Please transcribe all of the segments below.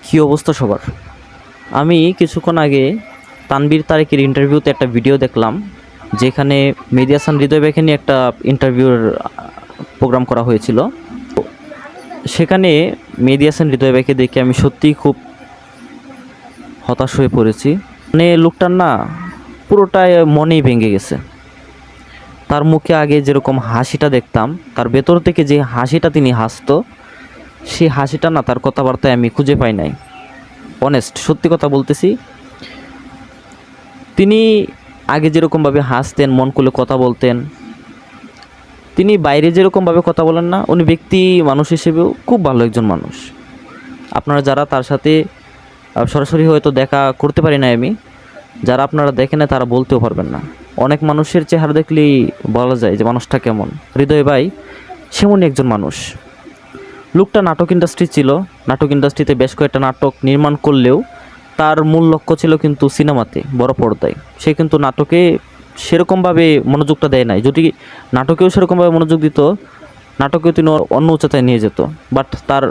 কি অবস্থা সবার? আমি কিছুক্ষণ আগে তানভীর তারেকের ইন্টারভিউতে একটা ভিডিও দেখলাম, যেখানে মেহেদী হাসান হৃদয় ভাইকে নিয়ে একটা ইন্টারভিউর প্রোগ্রাম করা হয়েছিল। সেখানে মেহেদী হাসান হৃদয় ভাইকে দেখে আমি সত্যিই খুব হতাশ হয়ে পড়েছি। মানে লোকটার না পুরোটাই মনেই ভেঙে গেছে। তার মুখে আগে যেরকম হাসিটা দেখতাম, তার ভেতর থেকে যে হাসিটা তিনি হাসতো, সেই হাসিটা না তার কথাবার্তায় আমি খুঁজে পাই নাই। অনেস্ট সত্যি কথা বলতেছি। তিনি আগে যেরকমভাবে হাসতেন, মন খুলে কথা বলতেন, তিনি বাইরে যেরকমভাবে কথা বলেন না, উনি ব্যক্তি মানুষ হিসেবেও খুব ভালো একজন মানুষ। আপনারা যারা তার সাথে সরাসরি হয়তো দেখা করতে পারি না আমি, যারা আপনারা দেখেন না তারা বলতেও পারবেন না। অনেক মানুষের চেহারা দেখলেই বলা যায় যে মানুষটা কেমন। হৃদয় ভাই সেমনই একজন মানুষ। লোকটা নাটক ইন্ডাস্ট্রি ছিল, নাটক ইন্ডাস্ট্রিতে বেশ কয়েকটা নাটক নির্মাণ করলেও তার মূল লক্ষ্য ছিল কিন্তু সিনেমাতে, বড় পর্দায়। সে কিন্তু নাটকে সেরকমভাবে মনোযোগটা দেয় নাই। যদি নাটকেও সেরকমভাবে মনোযোগ দিত, নাটকেও তিনি অন্য উচ্চতায় নিয়ে যেত। বাট তার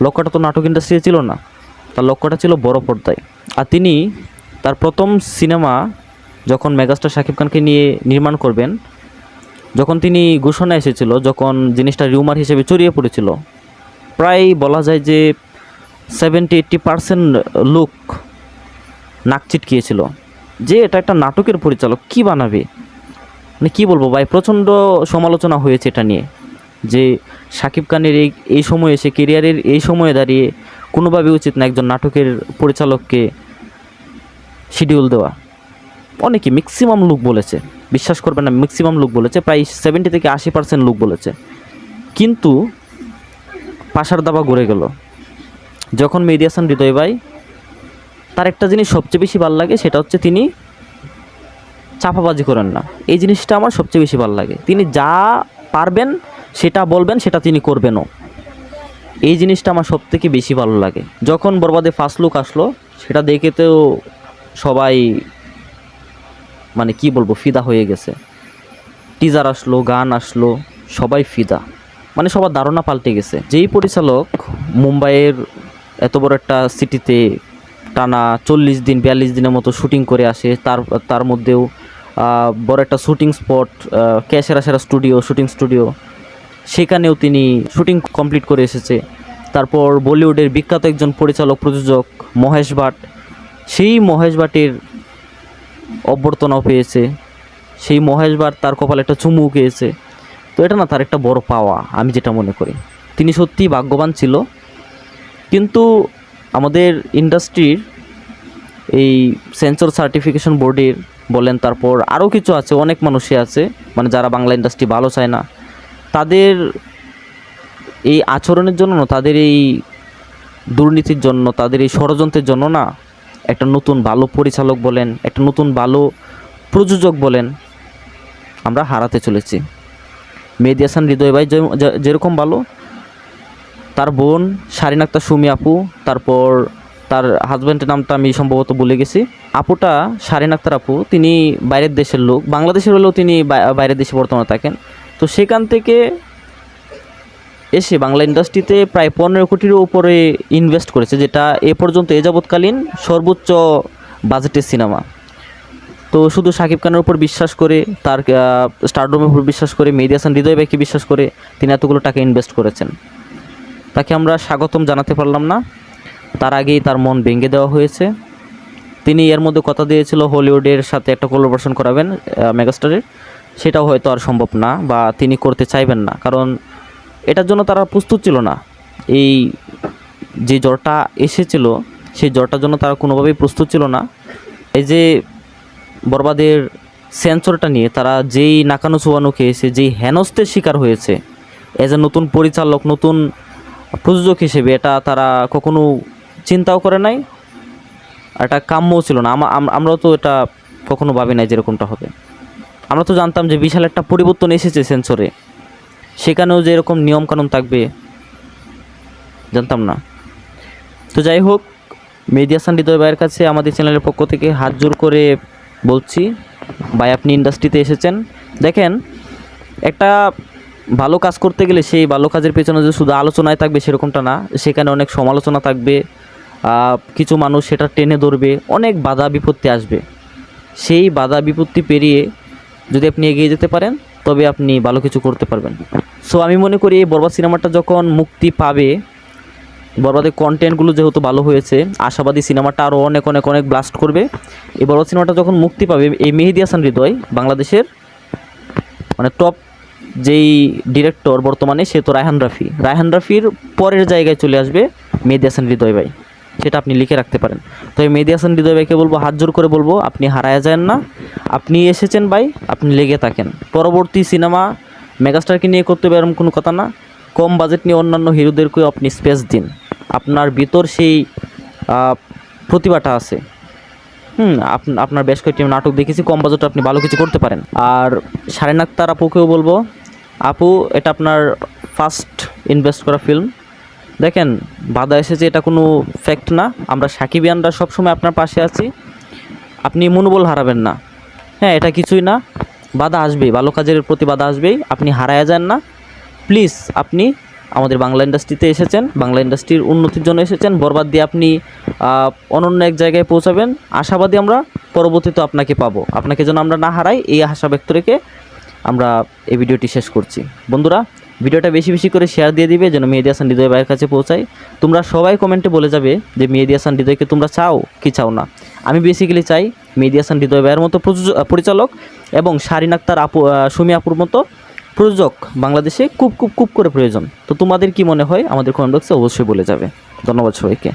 লক্ষ্যটা তো নাটক ইন্ডাস্ট্রি ছিল না, তার লক্ষ্যটা ছিল বড় পর্দায়। আর তিনি তার প্রথম সিনেমা যখন মেগাস্টার শাকিব খানকে নিয়ে নির্মাণ করবেন, যখন তিনি ঘোষণা এসেছিল, যখন জিনিসটা রিউমার হিসেবে ছড়িয়ে পড়েছিল, প্রায় বলা যায় যে 70-80% লোক নাক ছিটকিয়েছিল যে এটা একটা নাটকের পরিচালক কী বানাবে। মানে কী বলবো ভাই, প্রচণ্ড সমালোচনা হয়েছে এটা নিয়ে, যে শাকিব খানের এই সময়ে এসে, কেরিয়ারের এই সময়ে দাঁড়িয়ে কোনোভাবে উচিত না একজন নাটকের পরিচালককে শিডিউল দেওয়া। অনেকে ম্যাক্সিমাম লোক বলেছে, বিশ্বাস করবেন না, ম্যাক্সিমাম লোক বলেছে, প্রায় 70-80% লোক বলেছে। কিন্তু পাশার দাবা ঘুরে গেল যখন মেহেদী হাসান হৃদয় ভাই, তার একটা জিনিস সবচেয়ে বেশি ভালো লাগে, সেটা হচ্ছে তিনি চাপাবাজি করেন না। এই জিনিসটা আমার সবচেয়ে বেশি ভালো লাগে। তিনি যা পারবেন সেটা বলবেন, সেটা তিনি করবেনও। এই জিনিসটা আমার সবথেকে বেশি ভালো লাগে। যখন বরবাদে ফার্স্ট লুক আসলো, সেটা দেখেতেও সবাই মানে কি বলবো, ফিদা হয়ে গেছে। টিজার আসলো, গান আসলো, সবাই ফিদা। মানে সবার ধারণা পাল্টে গেছে। যেই পরিচালক মুম্বাইয়ের এত বড় একটা সিটিতে টানা 40-42 দিনের মতো শুটিং করে আসে, তার মধ্যেও বড় একটা শুটিং স্পট, সেরা শুটিং স্টুডিও, সেখানেও তিনি শুটিং কমপ্লিট করে এসেছে। তারপর বলিউডের বিখ্যাত একজন পরিচালক প্রযোজক মহেশ ভাট, সেই মহেশ ভাটের অভ্যর্থনাও পেয়েছে। সেই মহেশ ভাট তার কপালে একটা চুমু খেয়েছে। তো এটা না তার একটা বড় পাওয়া, আমি যেটা মনে করি। তিনি সত্যিই ভাগ্যবান ছিল। কিন্তু আমাদের ইন্ডাস্ট্রির এই সেন্সর সার্টিফিকেশন বোর্ডের বলেন, তারপর আরও কিছু আছে, অনেক মানুষই আছে মানে যারা বাংলা ইন্ডাস্ট্রি ভালো চায় না, তাদের এই আচরণের জন্য, তাদের এই দুর্নীতির জন্য, তাদের এই ষড়যন্ত্রের জন্য না একটা নতুন ভালো পরিচালক বলেন, একটা নতুন ভালো প্রযোজক বলেন, আমরা হারাতে চলেছি। মেহেদী হাসান হৃদয় ভাই যেরকম ভালো, তার বোন শারিন আক্তার সুমি আপু, তারপর তার হাজব্যান্ডের নামটা আমি সম্ভবত ভুলে গেছি, আপুটা শারিন আক্তার আপু, তিনি বাইরের দেশের লোক, বাংলাদেশের হলেও তিনি বাইরের দেশে বর্তমানে থাকেন। তো সেখান থেকে এসে বাংলা ইন্ডাস্ট্রিতে প্রায় 15 কোটির উপরে ইনভেস্ট করেছে, যেটা এ পর্যন্ত যাবৎকালীন সর্বোচ্চ বাজেটের সিনেমা। তো শুধু শাকিব খানের উপর বিশ্বাস করে, তার স্টারডমের উপর বিশ্বাস করে, মেহেদী হাসান হৃদয় ভাইকে বিশ্বাস করে তিনি এতগুলো টাকা ইনভেস্ট করেছেন। তাকে আমরা স্বাগতম জানাতে পারলাম না, তার আগেই তার মন ভেঙে দেওয়া হয়েছে। তিনি এর মধ্যে কথা দিয়েছিল হলিউডের সাথে একটা কোলাবোরেশন করাবেন মেগাস্টারের, সেটাও হয়তো আর সম্ভব না, বা তিনি করতে চাইবেন না, কারণ এটার জন্য তারা প্রস্তুত ছিল না। এই যে জ্বরটা এসেছিল, সেই জ্বরটার জন্য তারা কোনোভাবেই প্রস্তুত ছিল না। এই যে বরবাদের সেন্সরটা নিয়ে তারা যেই নাকানো চুয়ানো খেয়েছে, যেই হেনস্তের শিকার হয়েছে, এজ এ নতুন পরিচালক, নতুন প্রযোজক হিসেবে, এটা তারা কখনো চিন্তাও করে নাই, এটা কাম্যও ছিল না। আমরাও তো এটা কখনো ভাবি নাই যেরকমটা হবে। আমরা তো জানতাম যে বিশাল একটা পরিবর্তন এসেছে সেন্সরে, সেখানেও যে এরকম নিয়মকানুন থাকবে জানতাম না। তো যাই হোক, মেহেদী হাসান হৃদয় ভাইয়ের কাছে আমাদের চ্যানেলের পক্ষ থেকে হাত জোর করে বলছি, ভাই আপনি ইন্ডাস্ট্রিতে এসেছেন, দেখেন একটা ভালো কাজ করতে গেলে সেই ভালো কাজের পেছনে যে শুধু আলোচনায় থাকবে সেরকমটা না, সেখানে অনেক সমালোচনা থাকবে, কিছু মানুষ সেটা টেনে ধরবে, অনেক বাধা বিপত্তি আসবে। সেই বাধা বিপত্তি পেরিয়ে যদি আপনি এগিয়ে যেতে পারেন তবে আপনি ভালো কিছু করতে পারবেন। সো আমি মনে করি এই বরবাদ সিনেমাটা যখন মুক্তি পাবে, বরবাদের কন্টেন্টগুলো যেহেতু ভালো হয়েছে, আশাবাদী সিনেমাটা আরও অনেক অনেক অনেক ব্লাস্ট করবে। এই বরবাদ সিনেমাটা যখন মুক্তি পাবে, এই মেহেদী হাসান হৃদয় বাংলাদেশের মানে টপ যেই ডিরেক্টর বর্তমানে, সে তো রায়হান রাফির পরের জায়গায় চলে আসবে মেহেদী হাসান হৃদয় ভাই, সেটা আপনি লিখে রাখতে পারেন। তো এই মেহেদী হাসান হৃদয় ভাইকে বলবো, হাত জোর করে বলবো, আপনি হারায়া যান না, আপনি এসেছেন ভাই, আপনি লেগে থাকেন। পরবর্তী সিনেমা মেগাস্টারকে নিয়ে করতে হবে এরকম কোনো কথা না, কম বাজেট নিয়ে অন্যান্য হিরোদেরকেও আপনি স্পেস দিন। আপনার ভিতর সেই প্রতিভাটা আছে। আপনার বেশ কয়েকটি নাটক দেখেছি, কম বাজেটে আপনি ভালো কিছু করতে পারেন। আর শারিন আক্তার আপুকেও বলবো, আপু এটা আপনার ফার্স্ট ইনভেস্ট করা ফিল্ম, দেখেন বাধা এসেছে এটা কোনো ফ্যাক্ট না, আমরা সাকিবিয়ানরা সবসময় আপনার পাশে আছি, আপনি মনোবল হারাবেন না। হ্যাঁ, এটা কিছুই না, বাধা আসবেই, ভালো কাজের প্রতি বাধা আসবেই, আপনি হারায়া যান না প্লিজ। আপনি আমাদের বাংলা ইন্ডাস্ট্রিতে এসেছেন, বাংলা ইন্ডাস্ট্রির উন্নতির জন্য এসেছেন, বরবাদ দিয়ে আপনি অনন্য এক জায়গায় পৌঁছাবেন, আশাবাদী আমরা পরবর্তীতে আপনাকে পাবো, আপনাকে যেন আমরা না হারাই এই আশা ব্যক্ত রেখে আমরা এই ভিডিওটি শেষ করছি। বন্ধুরা, ভিডিওটা বেশি বেশি করে শেয়ার দিয়ে দিবে যেন মেহেদী হাসান হৃদয় ভাইয়ের কাছে পৌঁছায়। তোমরা সবাই কমেন্টে বলে যাবে যে মেহেদী হাসান হৃদয়কে তোমরা চাও কি চাও না। আমি বেসিক্যালি চাই মেহেদী হাসান হৃদয় ভাইয়ের মতো পরিচালক এবং শারিন আক্তার আপু, সুমি আপুর মতো প্রযোজক বাংলাদেশে খুব খুব খুব করে প্রয়োজন। তো তোমাদের কি মনে হয় আমাদের কমেন্ট বক্সে অবশ্যই বলে যাবে। ধন্যবাদ সবাইকে।